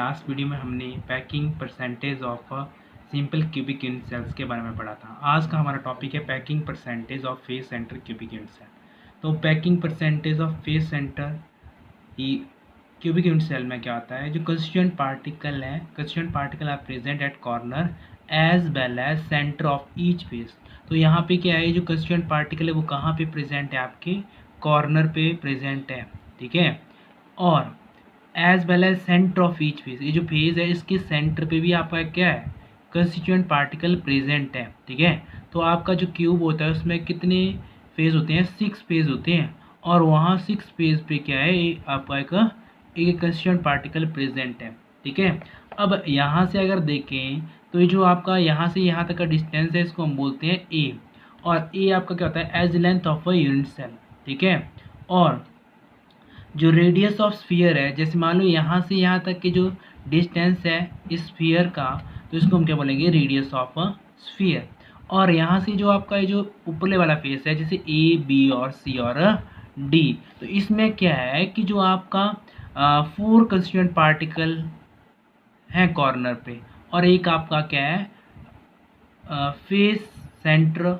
Last video में हमने packing percentage of simple cubic unit cells के बारे में पढ़ा था। आज का हमारा टॉपिक है packing percentage of face centre cubic unit cell. तो packing percentage of face centre cubic unit cell में क्या होता है, जो कंस्टिट्यूएंट पार्टिकल है, constituent particle are present at corner as well as centre of each face. तो यहाँ पे क्या है, जो कंस्टिट्यूएंट पार्टिकल है वो कहाँ पे प्रेजेंट है, आपके कॉर्नर पे प्रेजेंट है, ठीक है। और as well as centre of each face, ये जो फेज है इसके सेंटर पे भी आपका क्या है, कंस्टिट्यूएंट पार्टिकल प्रेजेंट है, ठीक है। तो आपका जो क्यूब होता है उसमें कितने फेज होते हैं, 6 फेज होते हैं, और वहाँ 6 फेज पे क्या है, आपका एक कंस्टिट्यूएंट पार्टिकल प्रेजेंट है, ठीक है। अब यहाँ से अगर देखें तो ये जो आपका यहाँ से यहाँ तक का डिस्टेंस है इसको हम बोलते हैं ए, और ए आपका क्या होता है, edge length of a unit cell, ठीक है। और जो रेडियस ऑफ स्फीयर है, जैसे मान लो यहाँ से यहाँ तक के जो डिस्टेंस है इस स्फीयर का, तो इसको हम क्या बोलेंगे, रेडियस ऑफ अ स्फीयर। और यहाँ से जो आपका ये जो ऊपरले वाला फेस है, जैसे ए बी और सी और डी, तो इसमें क्या है कि जो आपका 4 कंस्टिट्यूएंट पार्टिकल हैं कॉर्नर पे, और एक आपका क्या है, फेस सेंटर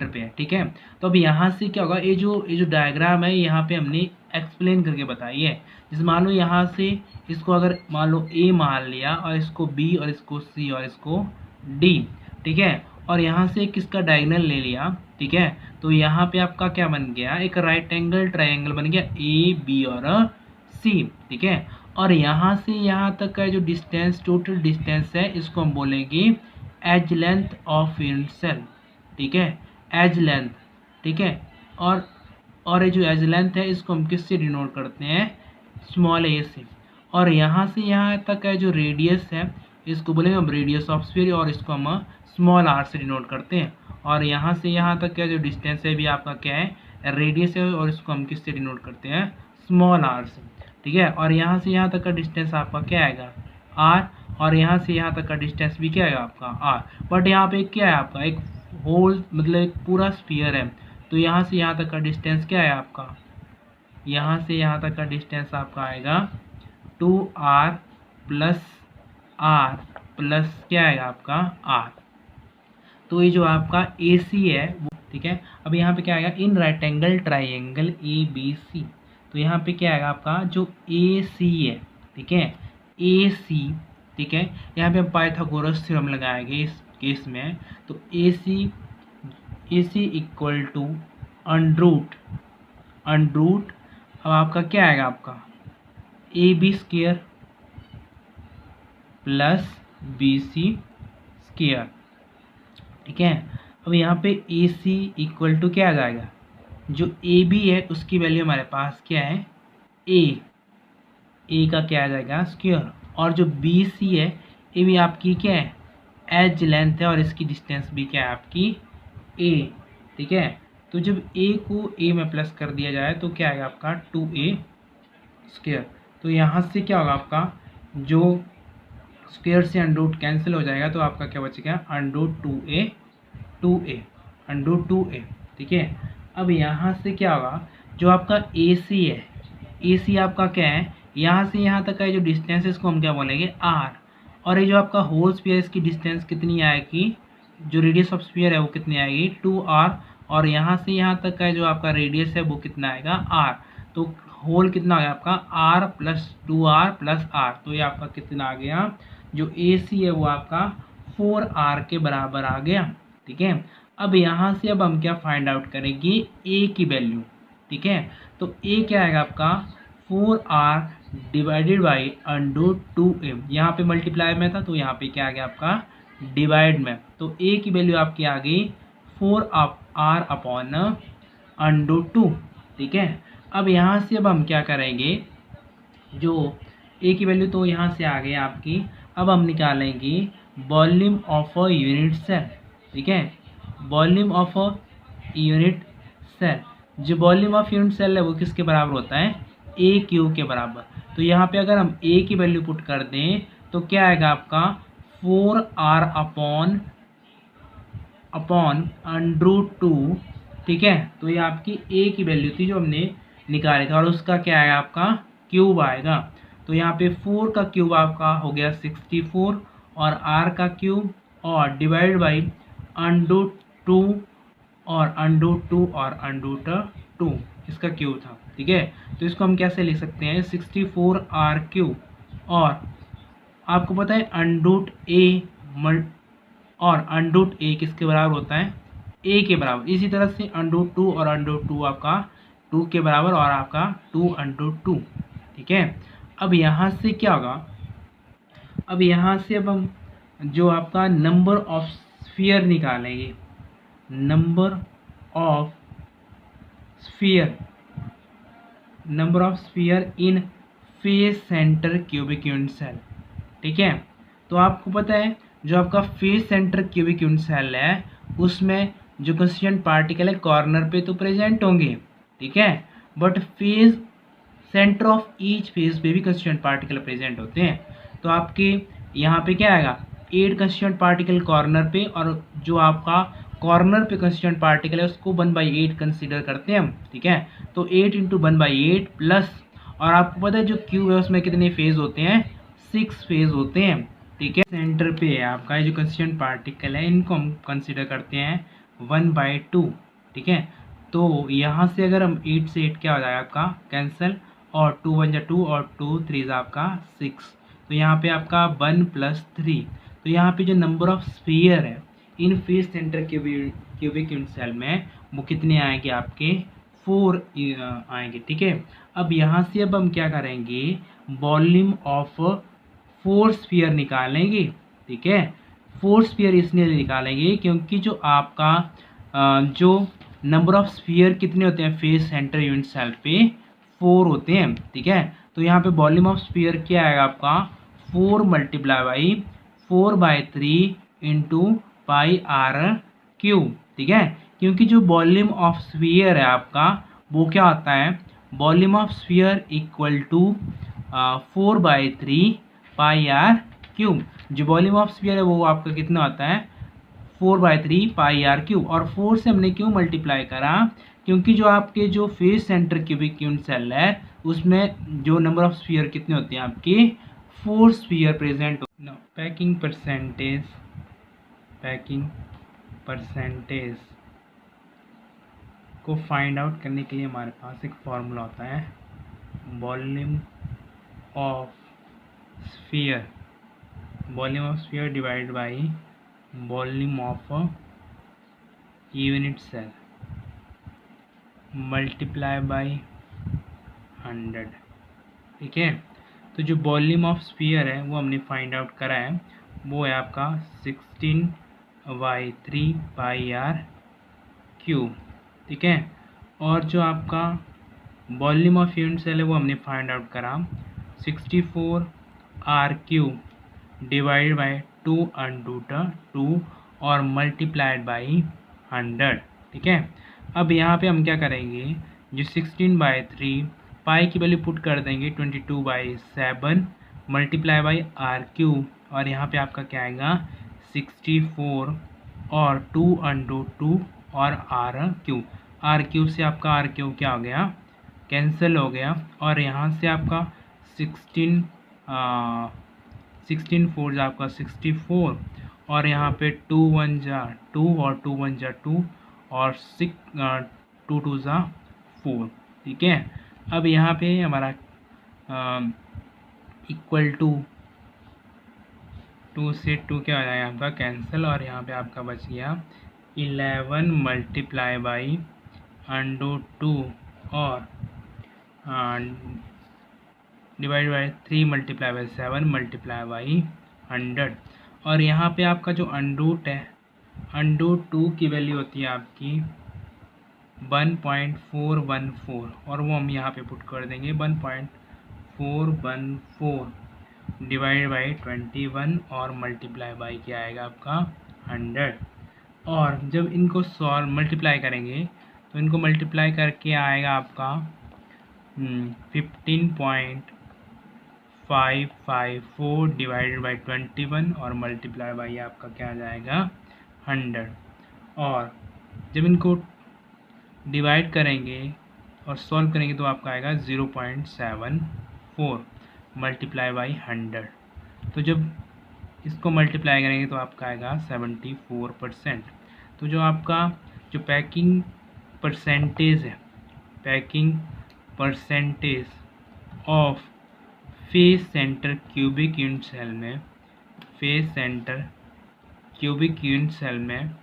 पे है, ठीक है। तो अब यहाँ से क्या होगा, ये जो डायग्राम है यहाँ पे हमने एक्सप्लेन करके बताई है। जैसे मान लो यहाँ से इसको अगर मान लो ए मान लिया, और इसको बी, और इसको सी, और इसको डी, ठीक है। और यहाँ से किसका डायगोनल ले लिया, ठीक है। तो यहाँ पे आपका क्या बन गया, एक राइट एंगल ट्रायंगल बन गया ए बी और सी, ठीक है। और यहाँ से यहाँ तक का जो डिस्टेंस, टोटल डिस्टेंस है, इसको हम बोलेंगे edge length of unit cell, ठीक है, एज लेंथ, ठीक है। और ये जो एज लेंथ है इसको हम किससे डिनोट करते हैं, स्मॉल ए से। और यहाँ से यहाँ तक का जो रेडियस है इसको बोलेंगे हम रेडियस ऑफ स्फीयर, और इसको हम स्मॉल आर से डिनोट करते हैं। और यहाँ से यहाँ तक का जो डिस्टेंस है भी आपका क्या है, रेडियस है, और इसको हम किससे डिनोट करते हैं, स्मॉल आर से, ठीक है। और यहाँ से यहाँ तक का डिस्टेंस आपका क्या आएगा, आर, और यहाँ से यहाँ तक का डिस्टेंस भी क्या आएगा आपका आर। बट यहाँ पे क्या है आपका, एक होल मतलब एक पूरा स्फीयर है, तो यहाँ से यहाँ तक का डिस्टेंस क्या है आपका, यहाँ से यहाँ तक का डिस्टेंस आपका आएगा 2r प्लस आर प्लस क्या आएगा आपका आर। तो ये जो आपका ए सी है वो, ठीक है। अब यहाँ पे क्या आएगा, in right angle triangle A B C, तो यहाँ पे क्या आएगा आपका जो ए सी है, ठीक है, ए सी, ठीक है। यहाँ पे हम पाइथागोरस थ्योरम लगाएंगे इस केस में। तो A C equal to under root, अब आपका क्या आएगा, आपका A B square plus B C square, ठीक है। अब यहाँ पे ए सी इक्वल टू क्या आ जाएगा, जो ए बी है उसकी वैल्यू हमारे पास क्या है, ए का क्या आ जाएगा, स्क्वायर। और जो बी सी है ये भी आपकी क्या है, एज लेंथ है, और इसकी डिस्टेंस भी क्या है आपकी ए, ठीक है। तो जब ए को ए में प्लस कर दिया जाए तो क्या आएगा आपका 2a स्क्वायर। तो यहाँ से क्या होगा आपका, जो स्क्वायर से अंडरूट कैंसिल हो जाएगा, तो आपका क्या बचेगा, अंडरूट 2a, ठीक है। अब यहाँ से क्या होगा, जो आपका ए सी है, ए सी आपका क्या है, यहाँ से यहाँ तक का जो डिस्टेंस है इसको हम क्या बोलेंगे आर। और ये जो आपका होल स्फीयर इसकी डिस्टेंस कितनी आएगी, जो रेडियस ऑफ स्फीयर है वो कितनी आएगी 2r, और यहाँ से यहाँ तक का जो आपका रेडियस है वो कितना आएगा r। तो होल कितना आ गया आपका r plus 2r plus r, तो ये आपका कितना आ गया, जो ए सी है वो आपका 4r के बराबर आ गया, ठीक है। अब यहाँ से अब हम क्या फाइंड आउट करेंगे, a की वैल्यू, ठीक है। तो a क्या आएगा आपका 4r divided by under root 2a, यहाँ पे मल्टीप्लाई में था तो यहाँ पे क्या आ गया आपका डिवाइड में, तो a की वैल्यू आपकी आ गई 4r अपॉन अंडरूट 2, ठीक है। अब यहाँ से अब हम क्या करेंगे, जो a की वैल्यू तो यहाँ से आ गई आपकी, अब हम निकालेंगे volume of a unit cell, ठीक है, volume of a unit cell. जो वॉल्यूम ऑफ यूनिट सेल है वो किसके बराबर होता है, ए क्यू के बराबर। तो यहाँ पे अगर हम a की वैल्यू पुट कर दें तो क्या आएगा आपका 4r अपॉन अंडरूट 2, ठीक है। तो ये आपकी a की वैल्यू थी जो हमने निकाली थी, और उसका क्या आएगा आपका क्यूब आएगा। तो यहाँ पे 4 का क्यूब आपका हो गया 64 और r का क्यूब और डिवाइड बाई √2 और √2 और √2 इसका क्यूब था। ठीक है, तो इसको हम कैसे लिख सकते हैं 64r³ और आपको पता है √a और √a किसके बराबर होता है a के बराबर। इसी तरह से √2 और √2 आपका 2 के बराबर और आपका 2 √2। ठीक है, अब यहाँ से क्या होगा, अब यहाँ से अब हम जो आपका नंबर ऑफ स्फीयर निकालेंगे, number of sphere in face centre cubic unit cell. ठीक है, तो आपको पता है जो आपका face centre cubic unit cell है उसमें जो कंस्टिट्यूएंट पार्टिकल है कॉर्नर पे तो प्रेजेंट होंगे। ठीक है, but phase centre of each phase पे भी कंस्टिट्यूएंट पार्टिकल प्रेजेंट होते हैं। तो आपके यहाँ पे क्या आएगा 8 कंस्टिट्यूएंट पार्टिकल कॉर्नर पे, और जो आपका कॉर्नर पे कंस्टिट्यूएंट पार्टिकल है उसको 1/8 कंसीडर करते हैं हम। ठीक है, तो 8 × 1/8 प्लस, और आपको पता है जो क्यूब है उसमें कितने फेज होते हैं 6 फेज होते हैं। ठीक है, सेंटर पे है आपका जो कंस्टिट्यूएंट पार्टिकल है इनको हम कंसीडर करते हैं 1/2। ठीक है, तो यहाँ से अगर हम 8 से 8 क्या हो जाएगा आपका कैंसिल, और 2 × 1 = 2 और 2 × 3 आपका 6, तो यहाँ पे आपका 1 + 3। तो यहाँ पे जो नंबर ऑफ स्फीयर है in face centre cubic unit cell में वो कितने आएंगे आपके 4 आएंगे। ठीक है, अब यहाँ से अब हम क्या करेंगे वॉल्यूम ऑफ 4 स्फीयर निकालेंगे। ठीक है, 4 स्फीयर इसलिए निकालेंगे क्योंकि जो आपका जो नंबर ऑफ स्फीयर कितने होते हैं फेस सेंटर यूनिट सेल पे 4 होते हैं। ठीक है, तो यहाँ पे वॉल्यूम ऑफ स्फीयर क्या आएगा आपका 4 × 4/3 × πr³। ठीक है, क्योंकि जो वॉल्यूम ऑफ स्फीयर है आपका वो क्या होता है volume of sphere equal to 4/3 πr³। जो वॉल्यूम ऑफ स्फीयर है वो आपका कितना होता है 4/3 πr³। और 4 से हमने क्यों मल्टीप्लाई करा क्योंकि जो आपके जो face centre cubic unit cell है उसमें जो नंबर ऑफ स्फीयर कितने होते हैं आपके 4 स्फीयर प्रेजेंट। पैकिंग परसेंटेज को फाइंड आउट करने के लिए हमारे पास एक फॉर्मूला होता है volume of sphere divide by volume of unit cell multiply by 100। ठीक है, तो जो वॉल्यूम ऑफ स्फीयर है वो हमने फाइंड आउट करा है, वो है आपका 16/3 πr³। ठीक है, और जो आपका वॉल्यूम ऑफ यूनिट सेल है वो हमने फाइंड आउट करा 64r³ डिवाइडेड बाई 2 √2 और मल्टीप्लाइड बाई 100। ठीक है, अब यहाँ पे हम क्या करेंगे जो 16/3 पाई की वैल्यू पुट कर देंगे 22/7 मल्टीप्लाई बाई r³ और यहाँ पे आपका क्या आएगा 64 और 2 √2 और r³ से आपका r³ क्या हो गया कैंसिल हो गया, और यहाँ से आपका 16 4 आपका 64 और यहाँ पे 2 1 = 2 और 2 1 = 2 और 2 2 = 4। ठीक है, अब यहाँ पे हमारा इक्वल टू 2 से 2 क्या हो जाएगा आपका कैंसिल, और यहाँ पे आपका बच गया 11 मल्टीप्लाई बाई √2 और divide by 3 multiply by 7 multiply by 100। और यहाँ पे आपका जो √2 है √2 की वैल्यू होती है आपकी 1.414 और वो हम यहाँ पे पुट कर देंगे 1.414 डिवाइड बाई 21 और मल्टीप्लाई बाई क्या आएगा आपका 100। और जब इनको सॉल्व मल्टीप्लाई करेंगे तो इनको मल्टीप्लाई करके आएगा आपका 15.554 डिवाइडेड बाई 21 और मल्टीप्लाई बाई आपका क्या आ जाएगा 100। और जब इनको डिवाइड करेंगे और सॉल्व करेंगे तो आपका आएगा 0.74। Multiply by 100। तो जब इसको मल्टीप्लाई करेंगे तो आपका आएगा 74%। तो जो आपका जो पैकिंग परसेंटेज है, packing percentage of face centre cubic unit cell में, face centre cubic unit cell में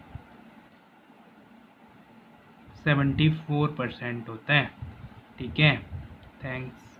74% होता है। ठीक है, थैंक्स।